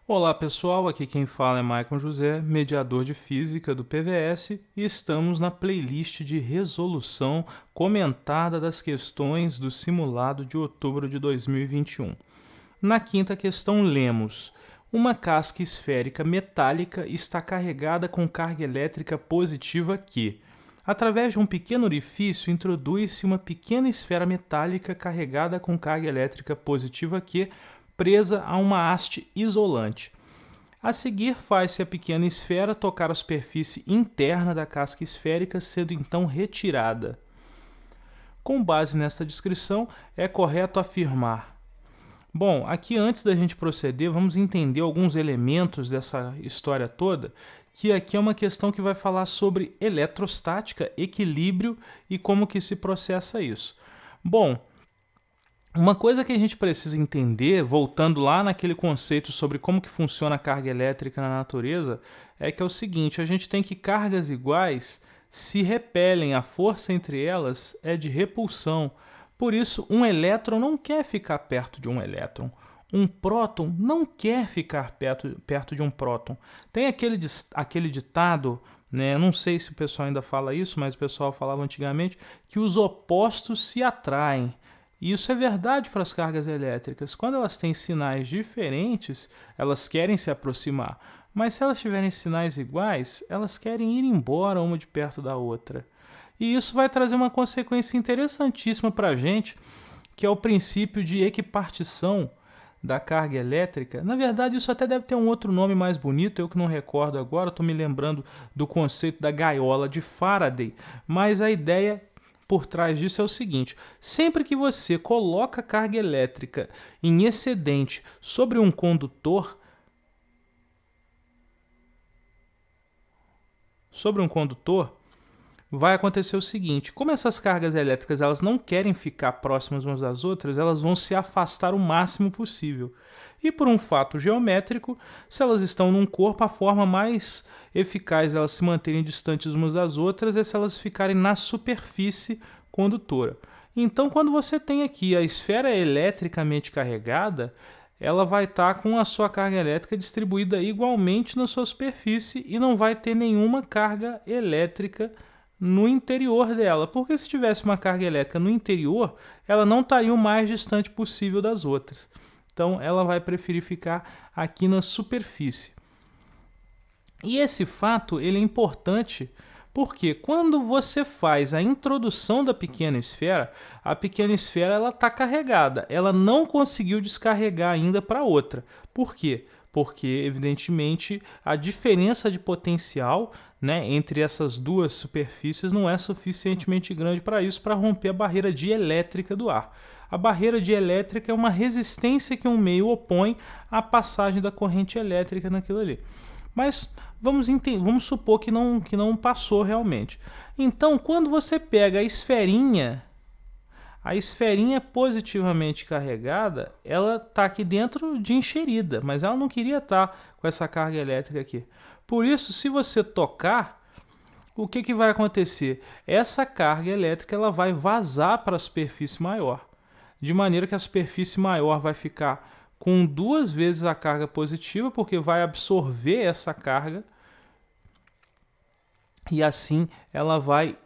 Olá pessoal, aqui quem fala é Maicon José, mediador de física do PVS, e estamos na playlist de resolução comentada das questões do simulado de outubro de 2021. Na quinta questão lemos: uma casca esférica metálica está carregada com carga elétrica positiva que, através de um pequeno orifício, introduz-se uma pequena esfera metálica carregada com carga elétrica positiva que, presa a uma haste isolante. A seguir, faz-se a pequena esfera tocar a superfície interna da casca esférica, sendo então retirada. Com base nesta descrição, é correto afirmar. Bom, aqui antes da gente proceder, vamos entender alguns elementos dessa história toda, que aqui é uma questão que vai falar sobre eletrostática, equilíbrio e como que se processa isso. Bom, uma coisa que a gente precisa entender, voltando lá naquele conceito sobre como que funciona a carga elétrica na natureza, é que é o seguinte: a gente tem que cargas iguais se repelem, a força entre elas é de repulsão. Por isso, um elétron não quer ficar perto de um elétron. Um próton não quer ficar perto de um próton. Tem aquele ditado, né? Não sei se o pessoal ainda fala isso, mas o pessoal falava antigamente, que os opostos se atraem. E isso é verdade para as cargas elétricas. Quando elas têm sinais diferentes, elas querem se aproximar. Mas se elas tiverem sinais iguais, elas querem ir embora uma de perto da outra. E isso vai trazer uma consequência interessantíssima para a gente, que é o princípio de equipartição da carga elétrica. Na verdade, isso até deve ter um outro nome mais bonito, eu que não recordo agora, estou me lembrando do conceito da gaiola de Faraday. Mas a ideia por trás disso é o seguinte: sempre que você coloca carga elétrica em excedente sobre um condutor, vai acontecer o seguinte: como essas cargas elétricas elas não querem ficar próximas umas das outras, elas vão se afastar o máximo possível. E por um fato geométrico, se elas estão num corpo, a forma mais eficaz de elas se manterem distantes umas das outras é se elas ficarem na superfície condutora. Então, quando você tem aqui a esfera eletricamente carregada, ela vai estar com a sua carga elétrica distribuída igualmente na sua superfície e não vai ter nenhuma carga elétrica no interior dela, porque se tivesse uma carga elétrica no interior, ela não estaria o mais distante possível das outras. Então, ela vai preferir ficar aqui na superfície. E esse fato ele é importante porque quando você faz a introdução da pequena esfera, a pequena esfera está carregada. Ela não conseguiu descarregar ainda para outra. Por quê? Porque, evidentemente, a diferença de potencial, né, entre essas duas superfícies não é suficientemente grande para isso, para romper a barreira dielétrica do ar. A barreira dielétrica é uma resistência que um meio opõe à passagem da corrente elétrica naquilo ali. Mas vamos supor que não passou realmente. Então, quando você pega a esferinha positivamente carregada, ela está aqui dentro de encherida, mas ela não queria estar com essa carga elétrica aqui. Por isso, se você tocar, o que vai acontecer? Essa carga elétrica ela vai vazar para a superfície maior, de maneira que a superfície maior vai ficar com 2 vezes a carga positiva, porque vai absorver essa carga, e assim ela vai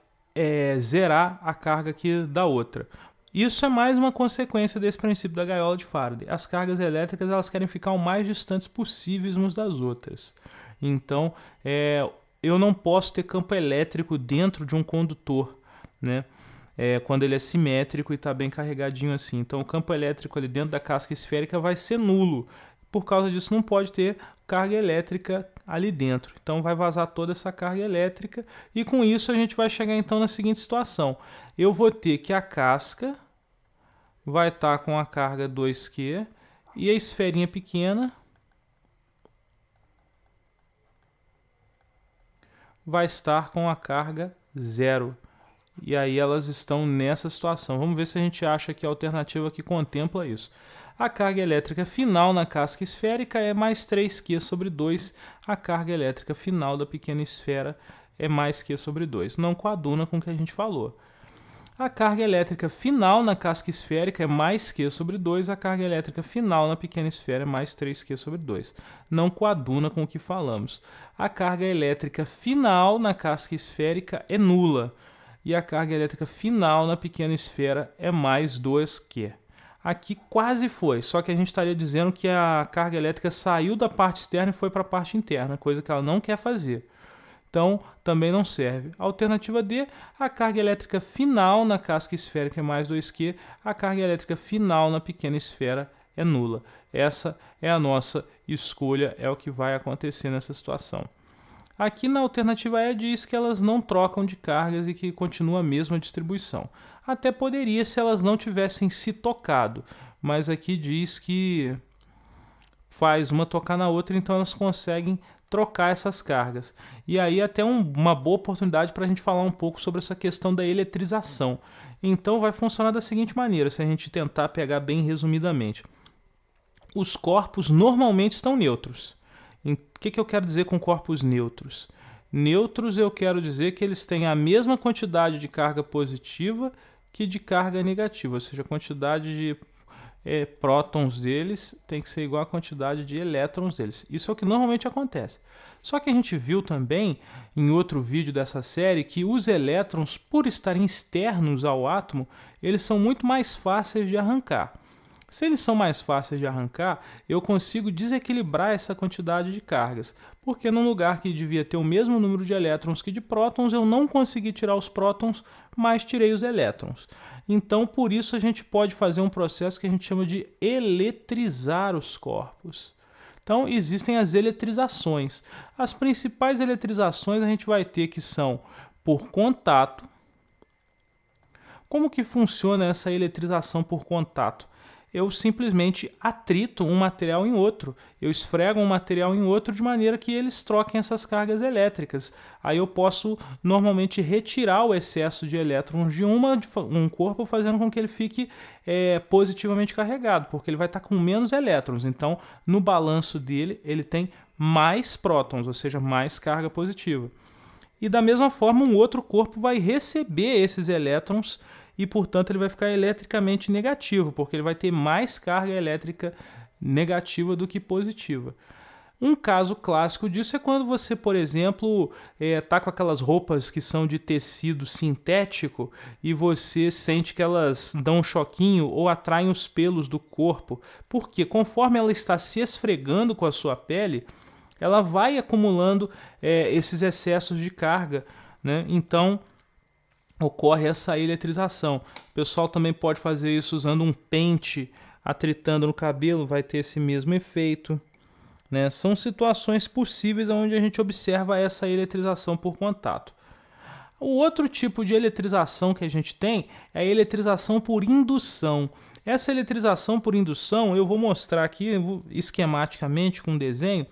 zerar a carga aqui da outra. Isso é mais uma consequência desse princípio da gaiola de Faraday. As cargas elétricas elas querem ficar o mais distantes possíveis umas das outras. Então, eu não posso ter campo elétrico dentro de um condutor, né? Quando ele é simétrico e está bem carregadinho assim. Então, o campo elétrico ali dentro da casca esférica vai ser nulo. Por causa disso, não pode ter carga elétrica ali dentro. Então, vai vazar toda essa carga elétrica. E com isso, a gente vai chegar então na seguinte situação. Eu vou ter que a casca vai estar com a carga 2Q e a esferinha pequena vai estar com a carga 0. E aí elas estão nessa situação. Vamos ver se a gente acha que a alternativa que contempla isso. A carga elétrica final na casca esférica é mais 3Q sobre 2. A carga elétrica final da pequena esfera é mais Q sobre 2. Não coaduna com o que a gente falou. A carga elétrica final na casca esférica é mais Q sobre 2, a carga elétrica final na pequena esfera é mais 3Q sobre 2. Não coaduna com o que falamos. A carga elétrica final na casca esférica é nula, e a carga elétrica final na pequena esfera é mais 2Q. Aqui quase foi, só que a gente estaria dizendo que a carga elétrica saiu da parte externa e foi para a parte interna, coisa que ela não quer fazer. Então, também não serve. Alternativa D, a carga elétrica final na casca esférica é mais 2Q, a carga elétrica final na pequena esfera é nula. Essa é a nossa escolha, é o que vai acontecer nessa situação. Aqui na alternativa E diz que elas não trocam de cargas e que continua a mesma distribuição. Até poderia se elas não tivessem se tocado, mas aqui diz que faz uma tocar na outra, então elas conseguem trocar essas cargas. E aí até uma boa oportunidade para a gente falar um pouco sobre essa questão da eletrização. Então vai funcionar da seguinte maneira, se a gente tentar pegar bem resumidamente. Os corpos normalmente estão neutros. O que eu quero dizer com corpos neutros? Neutros eu quero dizer que eles têm a mesma quantidade de carga positiva que de carga negativa, ou seja, a quantidade de prótons deles tem que ser igual à quantidade de elétrons deles. Isso é o que normalmente acontece. Só que a gente viu também em outro vídeo dessa série que os elétrons, por estarem externos ao átomo, eles são muito mais fáceis de arrancar. Se eles são mais fáceis de arrancar, eu consigo desequilibrar essa quantidade de cargas, porque num lugar que devia ter o mesmo número de elétrons que de prótons, eu não consegui tirar os prótons, mas tirei os elétrons. Então, por isso a gente pode fazer um processo que a gente chama de eletrizar os corpos. Então, existem as eletrizações. As principais eletrizações a gente vai ter que são por contato. Como que funciona essa eletrização por contato? Eu simplesmente atrito um material em outro. Eu esfrego um material em outro de maneira que eles troquem essas cargas elétricas. Aí eu posso normalmente retirar o excesso de elétrons de um corpo, fazendo com que ele fique positivamente carregado, porque ele vai estar com menos elétrons. Então, no balanço dele, ele tem mais prótons, ou seja, mais carga positiva. E da mesma forma, um outro corpo vai receber esses elétrons e, portanto, ele vai ficar eletricamente negativo, porque ele vai ter mais carga elétrica negativa do que positiva. Um caso clássico disso é quando você, por exemplo, está com aquelas roupas que são de tecido sintético e você sente que elas dão um choquinho ou atraem os pelos do corpo, porque conforme ela está se esfregando com a sua pele, ela vai acumulando esses excessos de carga, né? Então, ocorre essa eletrização. O pessoal também pode fazer isso usando um pente, atritando no cabelo, vai ter esse mesmo efeito, né? São situações possíveis onde a gente observa essa eletrização por contato. O outro tipo de eletrização que a gente tem é a eletrização por indução. Essa eletrização por indução eu vou mostrar aqui esquematicamente com um desenho,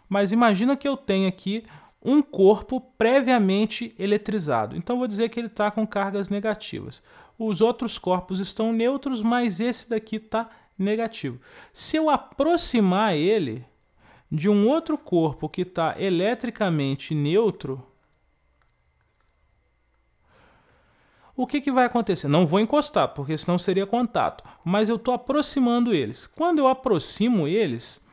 mas imagina que eu tenho aqui um corpo previamente eletrizado. Então, vou dizer que ele está com cargas negativas. Os outros corpos estão neutros, mas esse daqui está negativo. Se eu aproximar ele de um outro corpo que está eletricamente neutro, o que vai acontecer? Não vou encostar, porque senão seria contato, mas eu estou aproximando eles. Quando eu aproximo eles,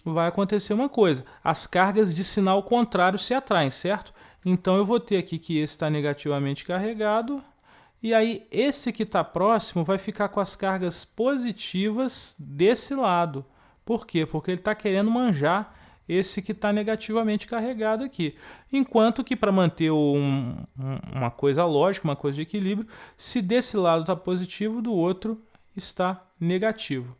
vai acontecer uma coisa, as cargas de sinal contrário se atraem, certo? Então eu vou ter aqui que esse está negativamente carregado, e aí esse que está próximo vai ficar com as cargas positivas desse lado. Por quê? Porque ele está querendo manjar esse que está negativamente carregado aqui. Enquanto que para manter uma coisa lógica, uma coisa de equilíbrio, se desse lado está positivo, do outro está negativo.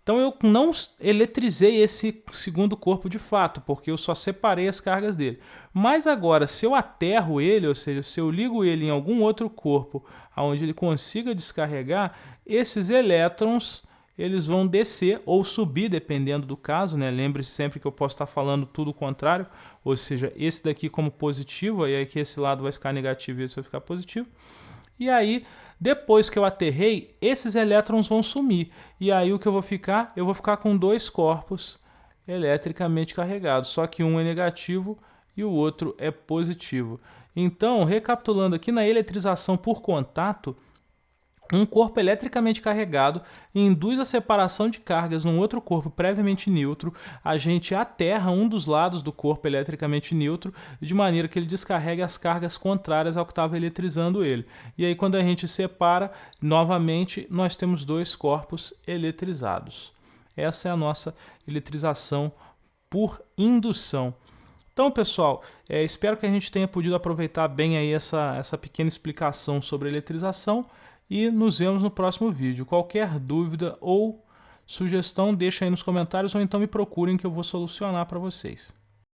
Então eu não eletrizei esse segundo corpo de fato, porque eu só separei as cargas dele. Mas agora, se eu aterro ele, ou seja, se eu ligo ele em algum outro corpo onde ele consiga descarregar, esses elétrons eles vão descer ou subir, dependendo do caso, né? Lembre-se sempre que eu posso estar falando tudo o contrário, ou seja, esse daqui como positivo, e aí que esse lado vai ficar negativo e esse vai ficar positivo. E aí, depois que eu aterrei, esses elétrons vão sumir. E aí o que eu vou ficar? Eu vou ficar com dois corpos eletricamente carregados, só que um é negativo e o outro é positivo. Então, recapitulando aqui, na eletrização por contato, um corpo eletricamente carregado induz a separação de cargas num outro corpo previamente neutro. A gente aterra um dos lados do corpo eletricamente neutro de maneira que ele descarregue as cargas contrárias ao que estava eletrizando ele. E aí, quando a gente separa, novamente, nós temos dois corpos eletrizados. Essa é a nossa eletrização por indução. Então, pessoal, espero que a gente tenha podido aproveitar bem aí essa pequena explicação sobre eletrização. E nos vemos no próximo vídeo. Qualquer dúvida ou sugestão, deixa aí nos comentários ou então me procurem que eu vou solucionar para vocês.